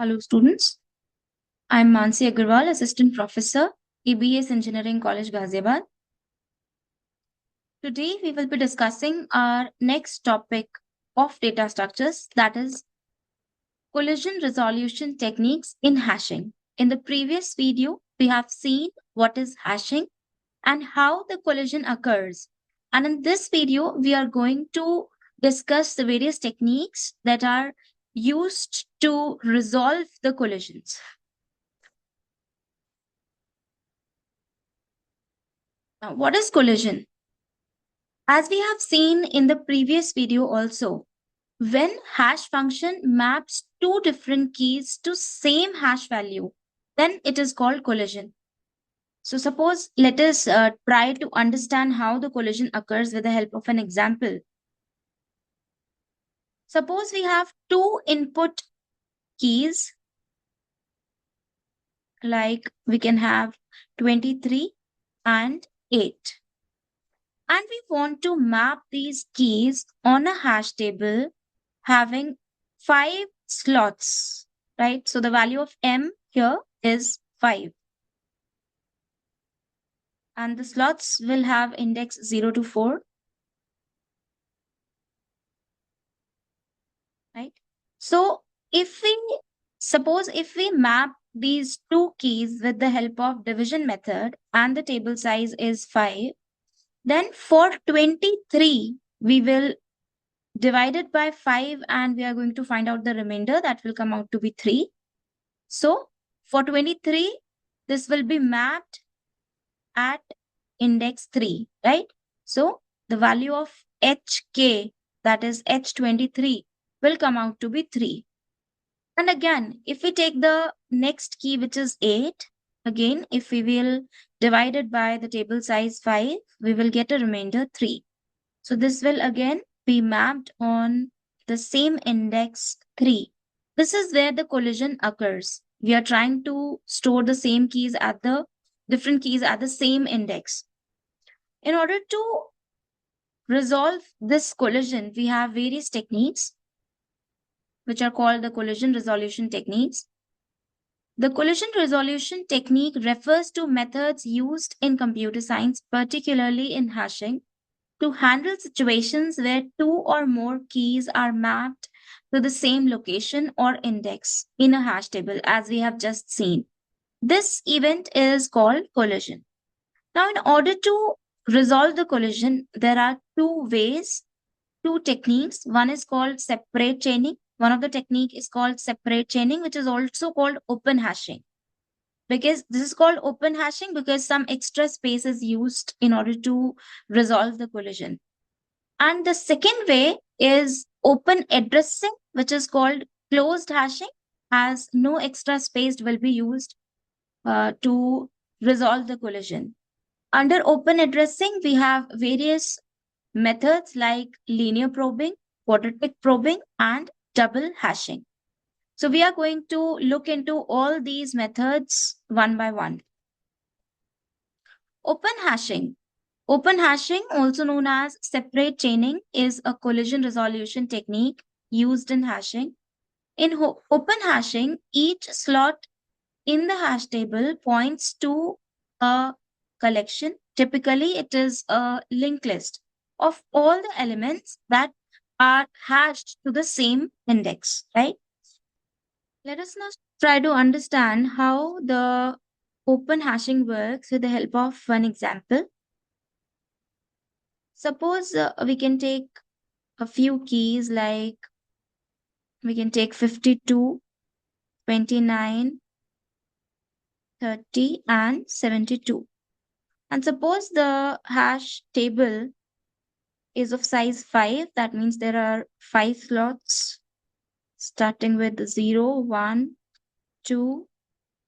Hello, students. I'm Mansi Agarwal, Assistant Professor, ABES Engineering College, Ghaziabad. Today, we will be discussing our next topic of data structures, that is collision resolution techniques in hashing. In the previous video, we have seen what is hashing and how the collision occurs. And in this video, we are going to discuss the various techniques that are used to resolve the collisions. Now, what is collision? As we have seen in the previous video also, when hash function maps two different keys to same hash value, then it is called collision. So suppose let us try to understand how the collision occurs with the help of an example. Suppose we have two input keys, like we can have 23 and 8. And we want to map these keys on a hash table having 5 slots, right? So the value of M here is 5. And the slots will have index 0 to 4, right? So if we map these two keys with the help of division method and the table size is 5, then for 23, we will divide it by 5 and we are going to find out the remainder that will come out to be 3. So for 23, this will be mapped at index 3, right? So the value of HK, that is H23, will come out to be 3. And again, if we take the next key, which is 8, again, if we will divide it by the table size 5, we will get a remainder 3. So this will again be mapped on the same index 3. This is where the collision occurs. We are trying to store the same keys at the different keys at the same index. In order to resolve this collision, we have various techniques which are called the collision resolution techniques. The collision resolution technique refers to methods used in computer science, particularly in hashing, to handle situations where two or more keys are mapped to the same location or index in a hash table, as we have just seen. This event is called collision. Now, in order to resolve the collision, there are two ways, two techniques. One is called separate chaining. One of the technique is called separate chaining, which is also called open hashing. Because this is called open hashing because some extra space is used in order to resolve the collision. And the second way is open addressing, which is called closed hashing, as no extra space will be used to resolve the collision. Under open addressing, we have various methods like linear probing, quadratic probing, and double hashing. So we are going to look into all these methods one by one. Open hashing. Open hashing, also known as separate chaining, is a collision resolution technique used in hashing. In open hashing, each slot in the hash table points to a collection. Typically, it is a linked list of all the elements that are hashed to the same index, right? Let us now try to understand how the open hashing works with the help of one example. Suppose we can take a few keys, like we can take 52, 29, 30, and 72. And suppose the hash table is of size 5. That means there are 5 slots starting with 0, 1, 2,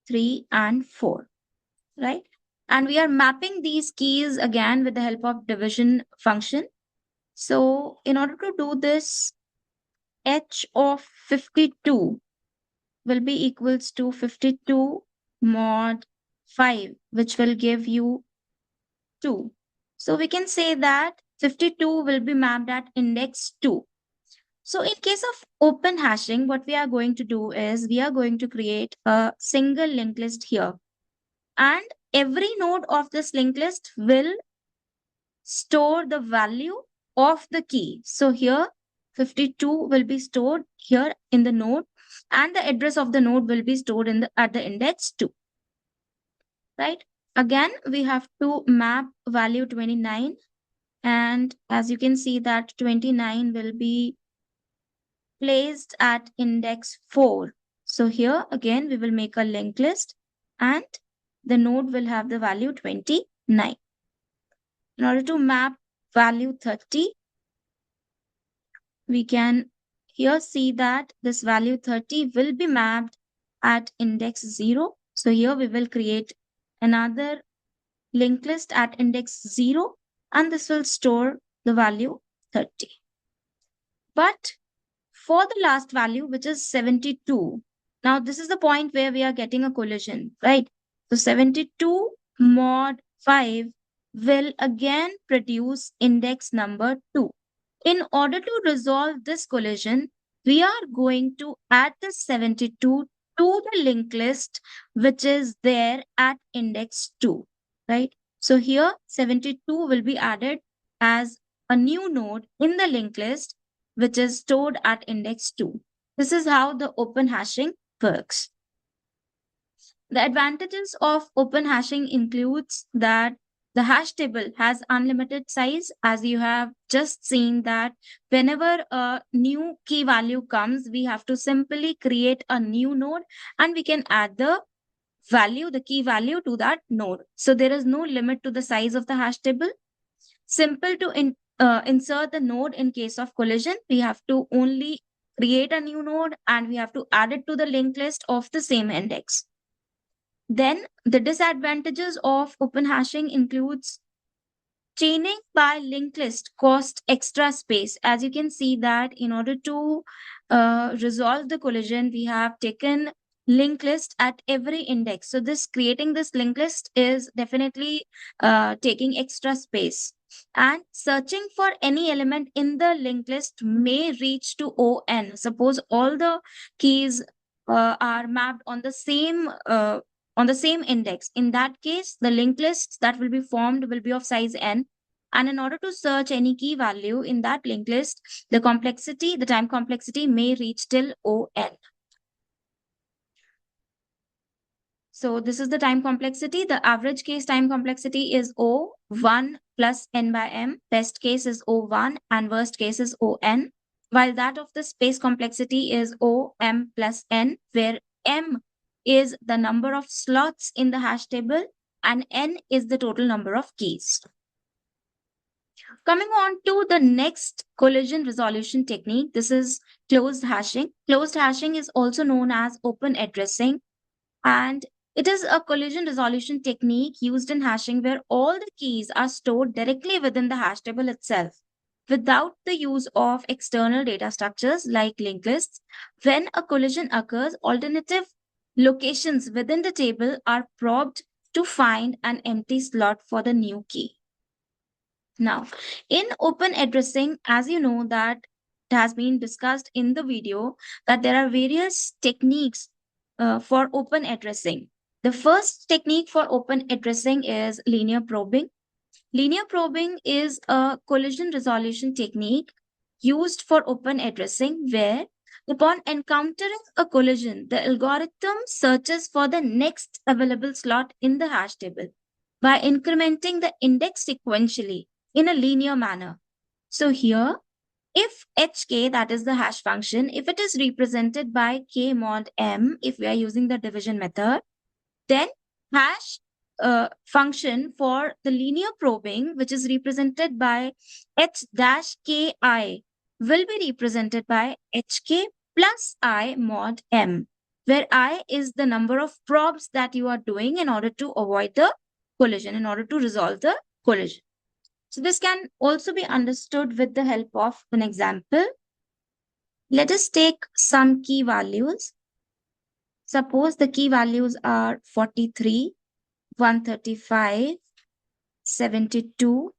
3, and 4, right? And we are mapping these keys again with the help of division function. So in order to do this, h of 52 will be equals to 52 mod 5, which will give you 2. So we can say that 52 will be mapped at index 2. So in case of open hashing, what we are going to do is we are going to create a single linked list here. And every node of this linked list will store the value of the key. So here 52 will be stored here in the node, and the address of the node will be stored in the at the index 2. Right? Again, we have to map value 29, and as you can see that 29 will be placed at index 4. So here again we will make a linked list, and the node will have the value 29. In order to map value 30, we can here see that this value 30 will be mapped at index 0. So here we will create another linked list at index 0, and this will store the value 30. But for the last value, which is 72, now this is the point where we are getting a collision, right? So 72 mod 5 will again produce index number 2. In order to resolve this collision, we are going to add the 72 to the linked list, which is there at index 2, right? So here 72 will be added as a new node in the linked list, which is stored at index 2. This is how the open hashing works. The advantages of open hashing includes that the hash table has unlimited size, as you have just seen that whenever a new key value comes, we have to simply create a new node and we can add the value, the key value to that node. So there is no limit to the size of the hash table. Simple to insert the node in case of collision. We have to only create a new node and we have to add it to the linked list of the same index. Then the disadvantages of open hashing includes chaining by linked list cost extra space. As you can see that in order to resolve the collision, we have taken linked list at every index. So this creating this linked list is definitely taking extra space. And searching for any element in the linked list may reach to ON. Suppose all the keys are mapped on the same index. In that case, the linked lists that will be formed will be of size n. And in order to search any key value in that linked list, the time complexity may reach till ON. So this is the time complexity. The average case time complexity is O1 plus n by m. Best case is O1 and worst case is ON. While that of the space complexity is OM plus n, where m is the number of slots in the hash table and n is the total number of keys. Coming on to the next collision resolution technique, this is closed hashing. Closed hashing is also known as open addressing, and it is a collision resolution technique used in hashing where all the keys are stored directly within the hash table itself without the use of external data structures like linked lists. When a collision occurs, alternative locations within the table are probed to find an empty slot for the new key. Now, in open addressing, as you know that it has been discussed in the video that there are various techniques for open addressing. The first technique for open addressing is linear probing. Linear probing is a collision resolution technique used for open addressing where upon encountering a collision, the algorithm searches for the next available slot in the hash table by incrementing the index sequentially in a linear manner. So here, if hk, that is the hash function, if it is represented by k mod m, if we are using the division method, then hash function for the linear probing, which is represented by h dash ki, will be represented by hk plus I mod m, where I is the number of probes that you are doing in order to avoid the collision, in order to resolve the collision. So this can also be understood with the help of an example. Let us take some key values. Suppose the key values are 43, 135, 72,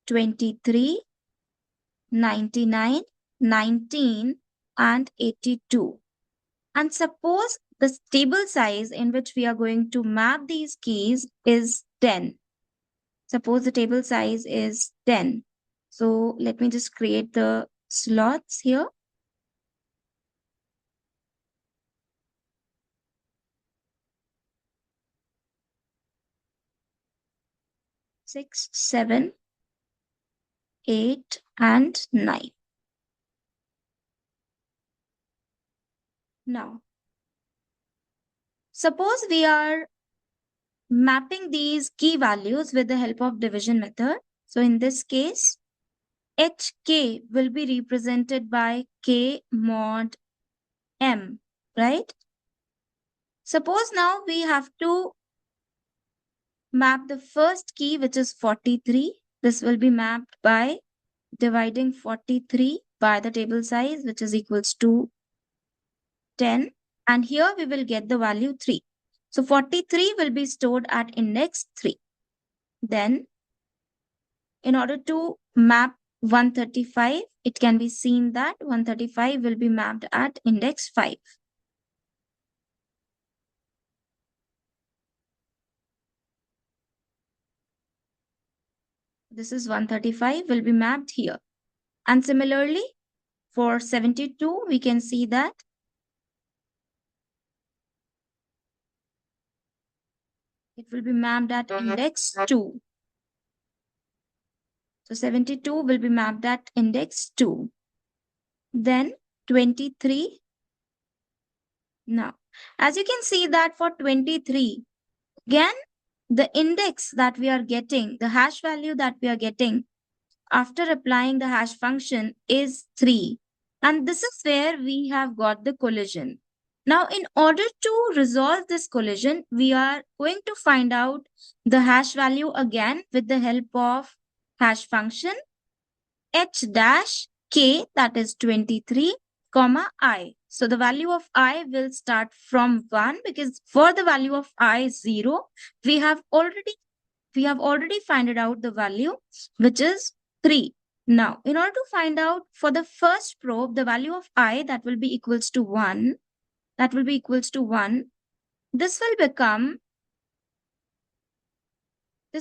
23, 99, 19, and 82. And suppose the table size in which we are going to map these keys is 10. Suppose the table size is 10. So let me just create the slots here. 6, 7, 8, and 9. Now, suppose we are mapping these key values with the help of division method. So in this case, HK will be represented by K mod M, right? Suppose now we have to map the first key, which is 43. This will be mapped by dividing 43 by the table size, which is equals to 10. And here we will get the value 3. So 43 will be stored at index 3. Then in order to map 135, it can be seen that 135 will be mapped at index 5. This is 135 will be mapped here. And similarly, for 72, we can see that it will be mapped at index 2. So 72 will be mapped at index 2. Then 23. Now, as you can see that for 23, again, the index that we are getting, the hash value that we are getting after applying the hash function is 3. And this is where we have got the collision. Now, in order to resolve this collision, we are going to find out the hash value again with the help of hash function h dash k, that is 23, comma I. So the value of I will start from 1 because for the value of I 0, we have already found out the value, which is 3. Now, in order to find out for the first probe, the value of I that will be equals to 1, this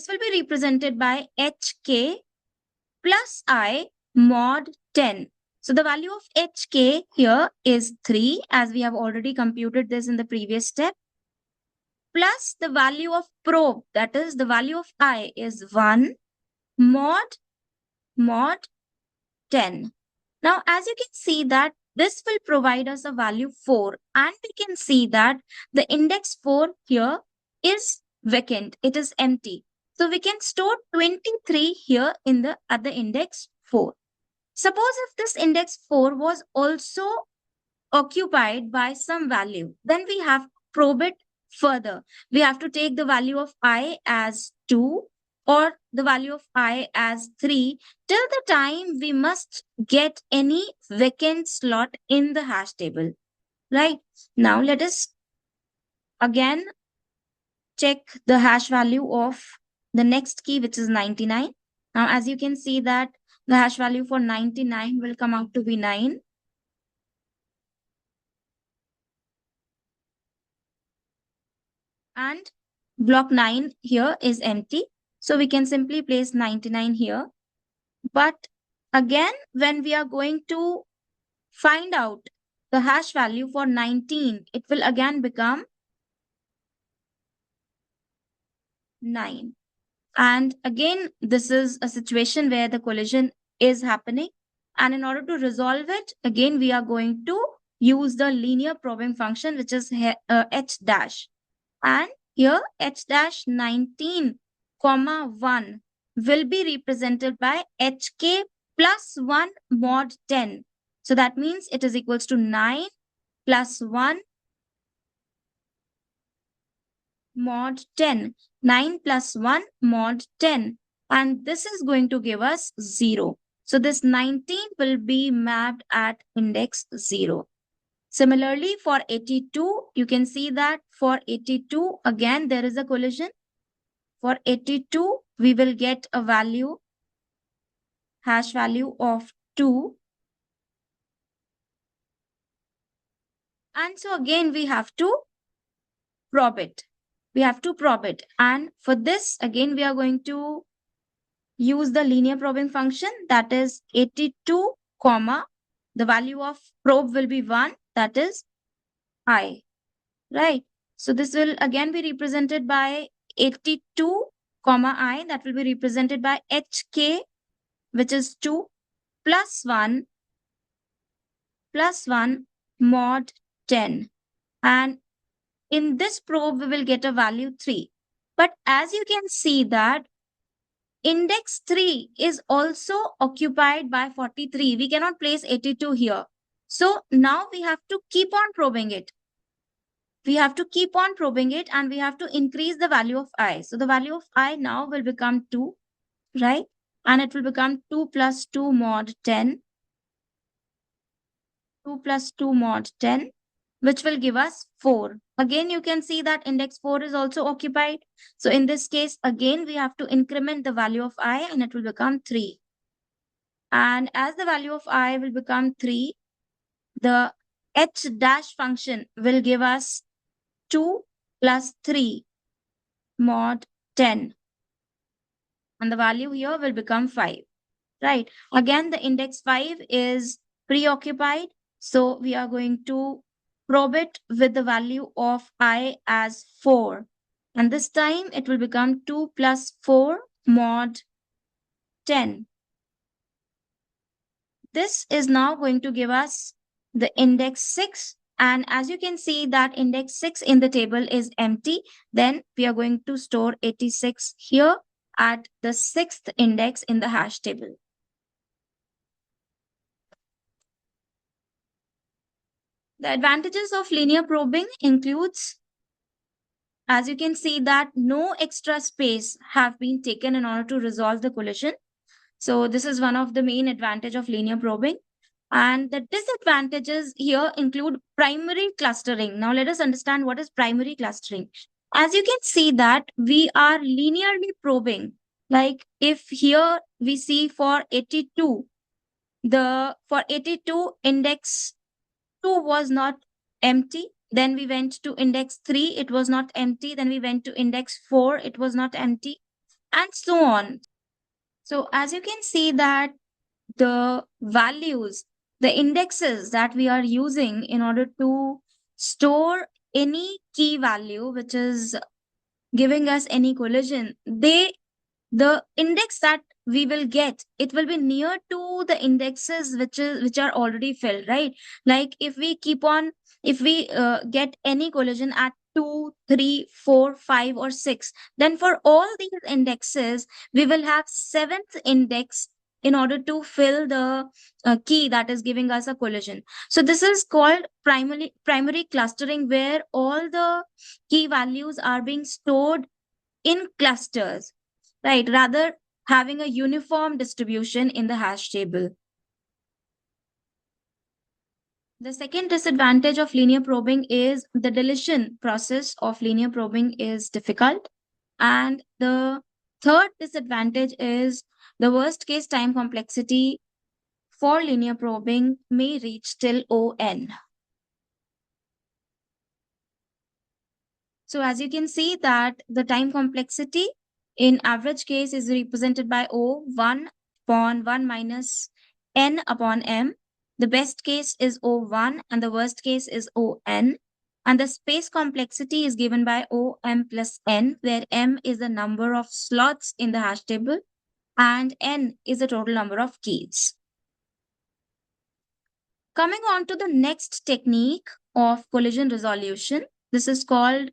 will be represented by hk plus I mod 10. So the value of hk here is 3, as we have already computed this in the previous step, plus the value of probe, that is the value of I is 1 mod 10. Now, as you can see that this will provide us a value 4, and we can see that the index 4 here is vacant. It is empty. So we can store 23 here in the other index 4. Suppose if this index 4 was also occupied by some value, then we have to probe it further. We have to take the value of I as 2 or the value of I as 3 till the time we must get any vacant slot in the hash table. Right? Now let us again check the hash value of the next key, which is 99. Now, as you can see that the hash value for 99 will come out to be 9. And block 9 here is empty. So we can simply place 99 here. But again, when we are going to find out the hash value for 19, it will again become 9. And again, this is a situation where the collision is happening. And in order to resolve it, again, we are going to use the linear probing function, which is h dash. And here h dash 19, comma 1 will be represented by hk plus 1 mod 10. So that means it is equals to 9 plus 1 mod 10. 9 plus 1 mod 10. And this is going to give us 0. So this 19 will be mapped at index 0. Similarly, for 82, you can see that for 82, again, there is a collision. For 82, we will get a value, hash value of 2. And so again, we have to probe it. We have to probe it. And for this, again, we are going to use the linear probing function, that is 82, comma, the value of probe will be 1, that is I, right? So this will again be represented by 82, comma I, that will be represented by HK, which is 2, plus 1, plus 1 mod 10. And in this probe, we will get a value 3. But as you can see that index 3 is also occupied by 43. We cannot place 82 here. So now we have to keep on probing it. We have to keep on probing it and we have to increase the value of I. So the value of I now will become 2, right? And it will become 2 plus 2 mod 10. 2 plus 2 mod 10, which will give us 4. Again, you can see that index 4 is also occupied. So in this case, again, we have to increment the value of I and it will become 3. And as the value of I will become 3, the h dash function will give us 2 plus 3 mod 10. And the value here will become 5, right? Again, the index 5 is preoccupied. So we are going to probe it with the value of I as 4. And this time it will become 2 plus 4 mod 10. This is now going to give us the index 6. And as you can see that index 6 in the table is empty, then we are going to store 86 here at the 6th index in the hash table. The advantages of linear probing includes, as you can see, that no extra space have been taken in order to resolve the collision. So this is one of the main advantage of linear probing. And the disadvantages here include primary clustering. Now let us understand what is primary clustering. As you can see that we are linearly probing. Like if here we see for 82, for 82 index 2 was not empty. Then we went to index 3, it was not empty. Then we went to index 4, it was not empty, and so on. So as you can see that the values, the indexes that we are using in order to store any key value which is giving us any collision, the index that we will get, it will be near to the indexes which are already filled, right? Like if we keep on, if we get any collision at 2, 3, 4, 5, or 6, then for all these indexes we will have 7th index in order to fill the key that is giving us a collision. So this is called primary clustering, where all the key values are being stored in clusters, right? Rather having a uniform distribution in the hash table. The second disadvantage of linear probing is the deletion process of linear probing is difficult. And the third disadvantage is the worst case time complexity for linear probing may reach till ON. So as you can see that the time complexity in average case is represented by O, 1 upon 1 minus n upon m. The best case is O1 and the worst case is ON. And the space complexity is given by OM plus n, where m is the number of slots in the hash table and n is the total number of keys. Coming on to the next technique of collision resolution, this is called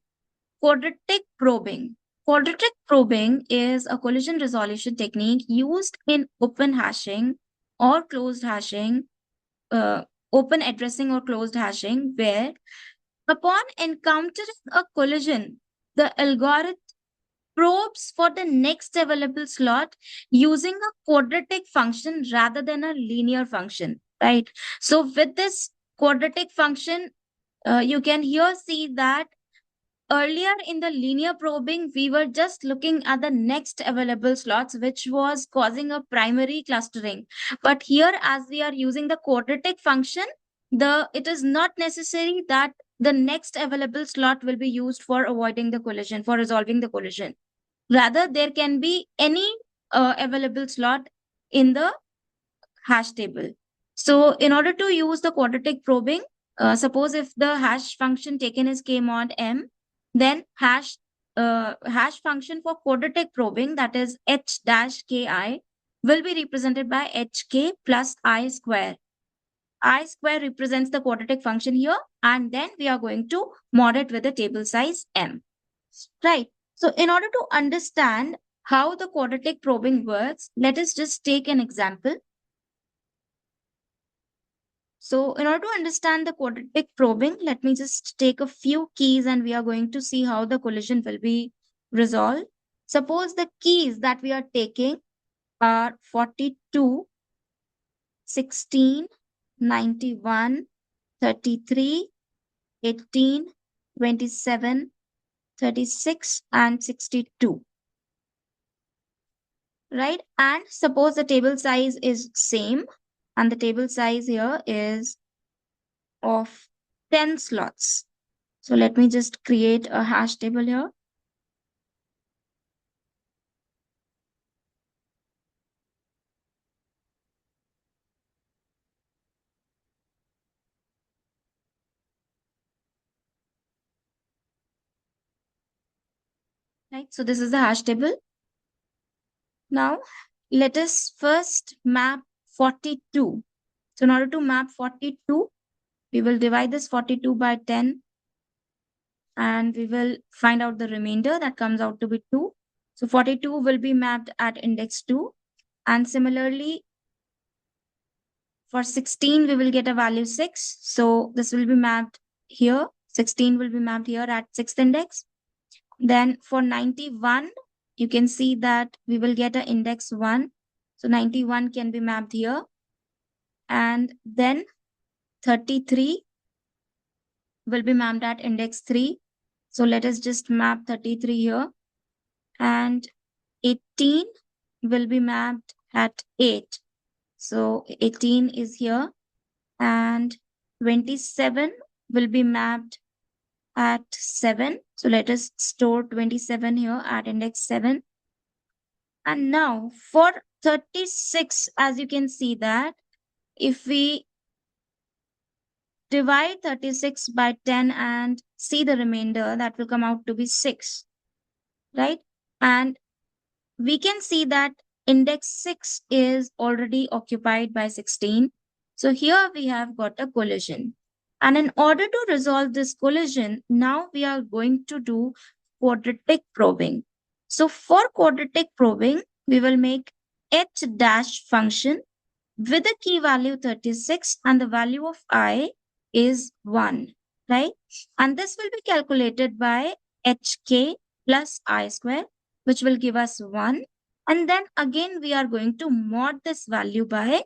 quadratic probing. Quadratic probing is a collision resolution technique used in open hashing or closed hashing, open addressing or closed hashing, where upon encountering a collision, the algorithm probes for the next available slot using a quadratic function rather than a linear function, right? So with this quadratic function, you can here see that earlier in the linear probing, we were just looking at the next available slots, which was causing a primary clustering. But here, as we are using the quadratic function, it is not necessary that the next available slot will be used for avoiding the collision, for resolving the collision. Rather, there can be any available slot in the hash table. So in order to use the quadratic probing, suppose if the hash function taken is k mod m, then hash function for quadratic probing, that is h dash ki, will be represented by hk plus I square. I square represents the quadratic function here, and then we are going to mod it with the table size m. Right. So in order to understand how the quadratic probing works, let us just take an example. So in order to understand the quadratic probing, let me just take a few keys and we are going to see how the collision will be resolved. Suppose the keys that we are taking are 42, 16, 91, 33, 18, 27, 36, and 62. Right? And suppose the table size is same, and the table size here is of 10 slots. So let me just create a hash table here. Right? So this is the hash table. Now let us first map 42. So in order to map 42, we will divide this 42 by 10 and we will find out the remainder that comes out to be 2. So 42 will be mapped at index 2. And similarly, for 16, we will get a value 6. So this will be mapped here. 16 will be mapped here at 6th index. Then for 91, you can see that we will get an index 1. So 91 can be mapped here. And then 33 will be mapped at index 3. So let us just map 33 here. And 18 will be mapped at 8. So 18 is here. And 27 will be mapped at 7. So let us store 27 here at index 7. And now for 36, as you can see that if we divide 36 by 10 and see the remainder, that will come out to be 6, right? And we can see that index 6 is already occupied by 16. So here we have got a collision. And in order to resolve this collision, now we are going to do quadratic probing. So for quadratic probing, we will make h dash function with the key value 36 and the value of I is 1, right? And this will be calculated by hk plus I square, which will give us 1. And then again, we are going to mod this value by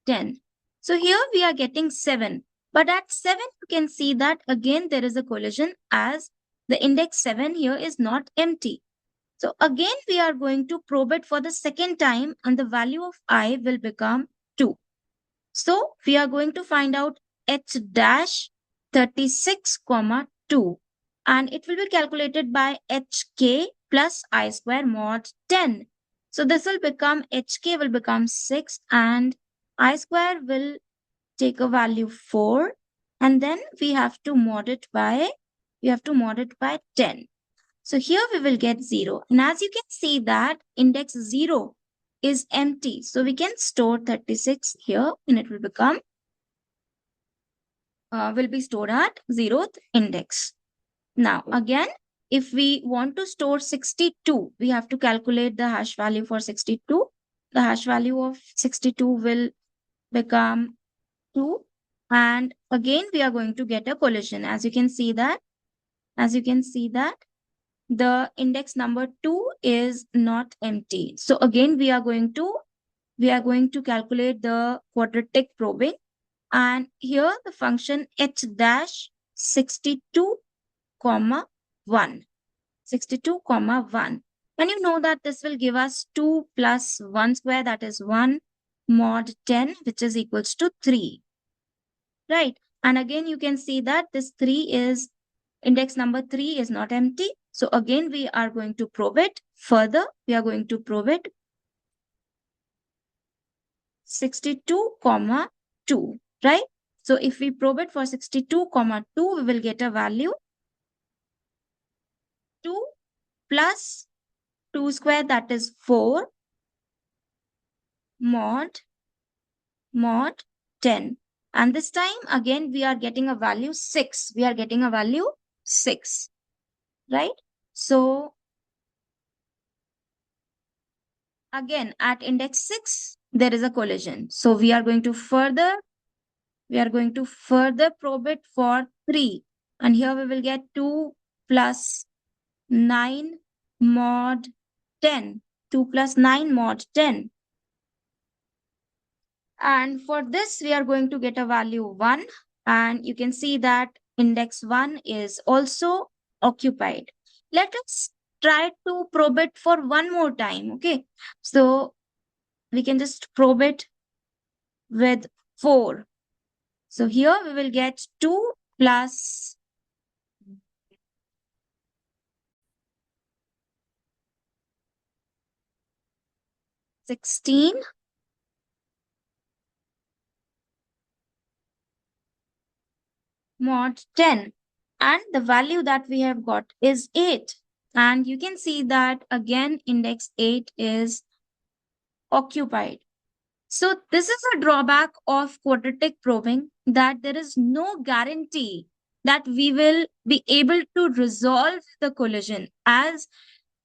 10. So here we are getting 7. But at 7, you can see that again there is a collision as the index 7 here is not empty. So again, we are going to probe it for the second time and the value of I will become 2. So we are going to find out h dash 36 comma 2 and it will be calculated by hk plus I square mod 10. So this will become hk will become 6 and I square will take a value 4 and then we have to mod it by 10. So here we will get 0. And as you can see that index 0 is empty. So we can store 36 here and it will be stored at 0th index. Now again, if we want to store 62, we have to calculate the hash value for 62. The hash value of 62 will become 2. And again, we are going to get a collision. As you can see that the index number 2 is not empty. So again, we are going to calculate the quadratic probing. And here the function h dash 62 comma 1. 62 comma 1. And you know that this will give us 2 plus 1 square, that is 1 mod 10, which is equals to 3. right? And again, you can see that this 3 is, index number 3 is not empty. So again, we are going to probe it further. We are going to probe it 62, comma 2, right? So if we probe it for 62, comma 2, we will get a value 2 plus 2 square, that is 4 mod 10. And this time again, we are getting a value 6. We are getting a value 6, right? So again, at index 6, there is a collision. So we are going to further probe it for 3. And here we will get 2 plus 9 mod 10. 2 plus 9 mod 10. And for this, we are going to get a value 1. And you can see that index 1 is also occupied. Let us try to probe it for one more time. Okay. So we can just probe it with 4. So here we will get 2 plus 16 mod 10. And the value that we have got is 8. And you can see that again, index 8 is occupied. So this is a drawback of quadratic probing, that there is no guarantee that we will be able to resolve the collision, as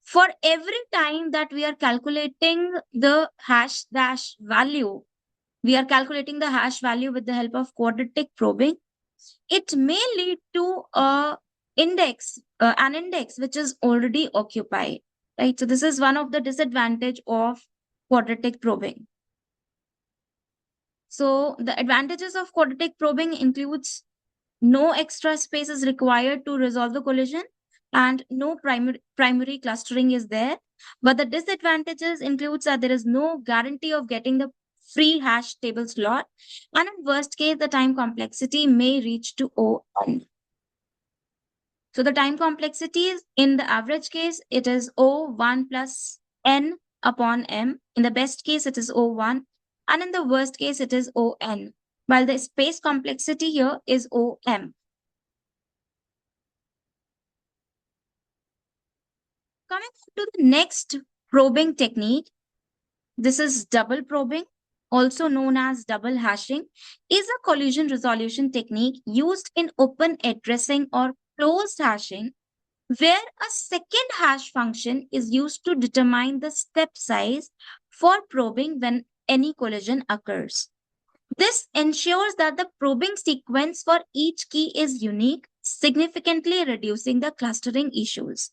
for every time that we are calculating the hash dash value, we are calculating the hash value with the help of quadratic probing, it may lead to an index which is already occupied, right? So this is one of the disadvantage of quadratic probing. So the advantages of quadratic probing includes no extra space is required to resolve the collision and no primary clustering is there. But the disadvantages includes that there is no guarantee of getting the free hash table slot. And in worst case, the time complexity may reach to O(n). So the time complexity is, in the average case, it is O1 plus n upon m. In the best case, it is O1. And in the worst case, it is On. While the space complexity here is Om. Coming to the next probing technique, this is double probing, also known as double hashing, is a collision resolution technique used in open addressing or closed hashing, where a second hash function is used to determine the step size for probing when any collision occurs. This ensures that the probing sequence for each key is unique, significantly reducing the clustering issues.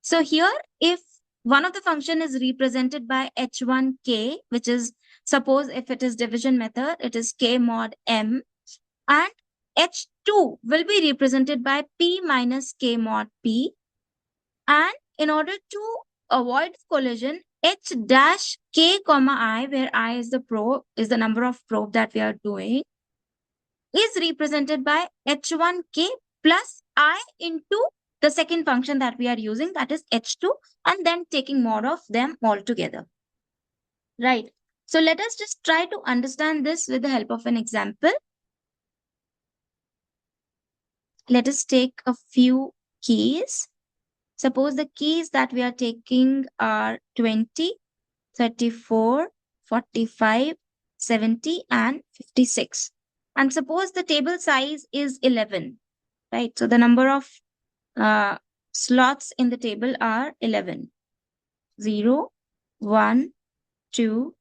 So here, if one of the function is represented by h1k, which is, suppose if it is division method, it is k mod m, and h2 will be represented by p minus k mod p. And in order to avoid collision, h dash k comma I, where I is the probe, is the number of probe that we are doing, is represented by h1k plus I into the second function that we are using, that is h2, and then taking mod of them all together. Right. So let us just try to understand this with the help of an example. Let us take a few keys. Suppose the keys that we are taking are 20, 34, 45, 70, and 56. And suppose the table size is 11, right? So the number of slots in the table are 11. 0, 1, 2,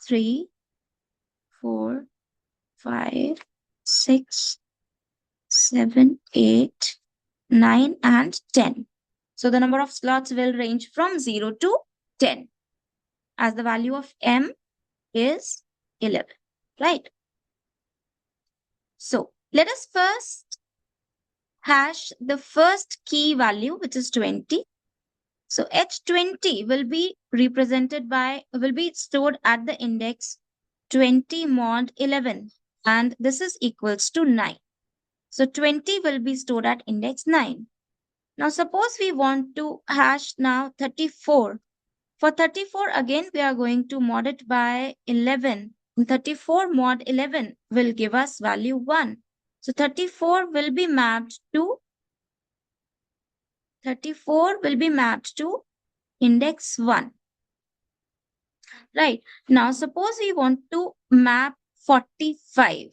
3, 4, 5, 6, 7, 8, 9, and 10. So the number of slots will range from 0 to 10, as the value of m is 11, right? So let us first hash the first key value, which is 20. So h20 will be stored at the index 20 mod 11. and this is equals to 9. So 20 will be stored at index 9. Now suppose we want to hash now 34. For 34 again we are going to mod it by 11. And 34 mod 11 will give us value 1. So 34 will be mapped to index 1. Right. Now, suppose we want to map 45.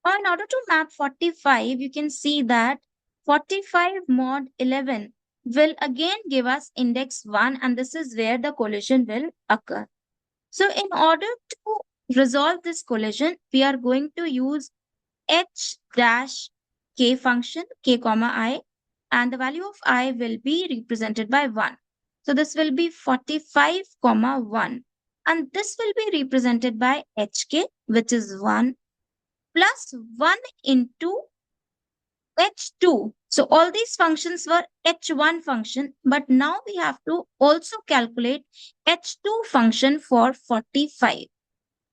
Now, in order to map 45, you can see that 45 mod 11 will again give us index 1, and this is where the collision will occur. So, in order to resolve this collision, we are going to use h dash k function, k comma I, and the value of I will be represented by 1. So this will be 45 comma 1, and this will be represented by hk, which is 1 plus 1 into h2. So all these functions were h1 function, but now we have to also calculate h2 function for 45.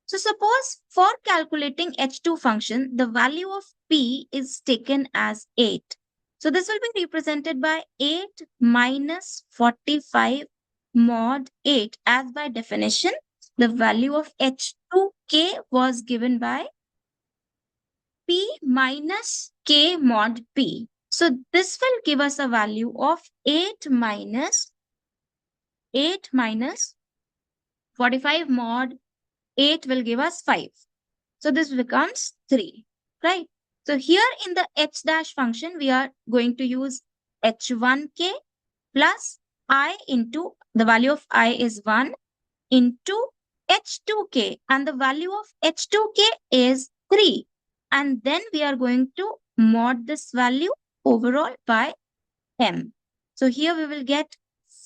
So suppose for calculating h2 function, the value of p is taken as 8. So this will be represented by 8 minus 45 mod 8. As by definition, the value of h2k was given by p minus k mod p. So this will give us a value of 8 minus 45 mod 8 will give us 5. So this becomes 3, right? So here in the h dash function, we are going to use h1k plus I into the value of I is 1 into h2k, and the value of h2k is 3. And then we are going to mod this value overall by m. So here we will get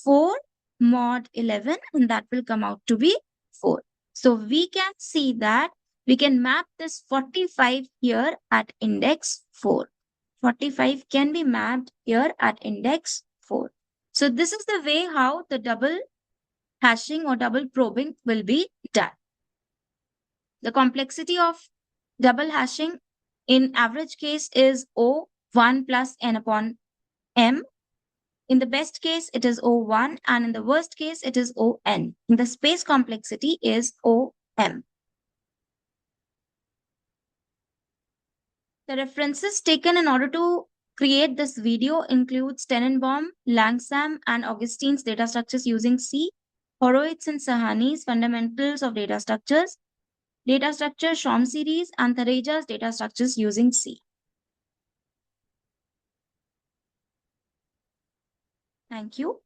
4 mod 11, and that will come out to be 4. So we can see that we can map this 45 here at index 4. 45 can be mapped here at index 4. So this is the way how the double hashing or double probing will be done. The complexity of double hashing in average case is O 1 plus n upon m. In the best case, it is O1, and in the worst case, it is ON. The space complexity is OM. The references taken in order to create this video includes Tenenbaum, Langsam, and Augustine's data structures using C, Horowitz and Sahani's fundamentals of data structures, data structure Shom series, and Thareja's data structures using C. Thank you.